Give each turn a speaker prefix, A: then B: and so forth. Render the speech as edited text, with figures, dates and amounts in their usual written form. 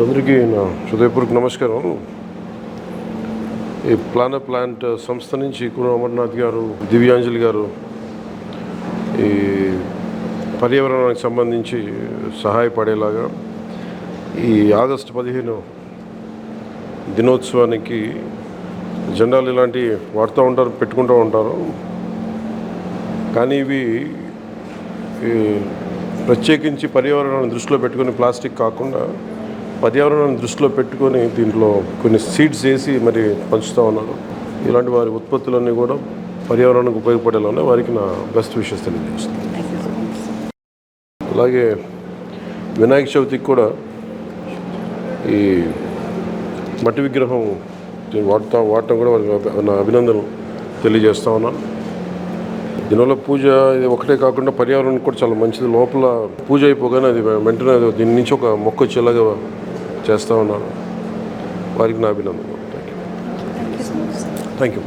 A: అందరికీ నా హృదయపూర్వక నమస్కారం. ఈ ప్లాంట్ సంస్థ నుంచి కురు అమర్నాథ్ గారు, దివ్యాంజలి గారు ఈ పర్యావరణానికి సంబంధించి సహాయపడేలాగా ఈ ఆగస్టు 15 దినోత్సవానికి జెండాలు ఇలాంటివి వాడుతూ ఉంటారు, పెట్టుకుంటూ ఉంటారు. కానీ ఇవి ప్రత్యేకించి పర్యావరణాన్ని దృష్టిలో పెట్టుకొని ప్లాస్టిక్ కాకుండా పర్యావరణాన్ని దృష్టిలో పెట్టుకొని దీంట్లో కొన్ని సీడ్స్ వేసి మరి పంచుతూ ఉన్నారు. ఇలాంటి వారి ఉత్పత్తులన్నీ కూడా పర్యావరణానికి ఉపయోగపడేలా ఉన్నాయి. వారికి నా బెస్ట్ విషెస్ తెలియజేస్తుంది. అలాగే వినాయక చవితికి కూడా ఈ మట్టి విగ్రహం వాడటం కూడా నా అభినందనలు తెలియజేస్తా ఉన్నాను. దీనివల్ల పూజ ఇది ఒకటే కాకుండా పర్యావరణం కూడా చాలా మంచిది. లోపల పూజ అయిపోగానే అది వెంటనే దీని నుంచి ఒక మొక్క వచ్చేలాగా చేస్తూ ఉన్నాను. వారికి నా అభినందనలు. Thank you.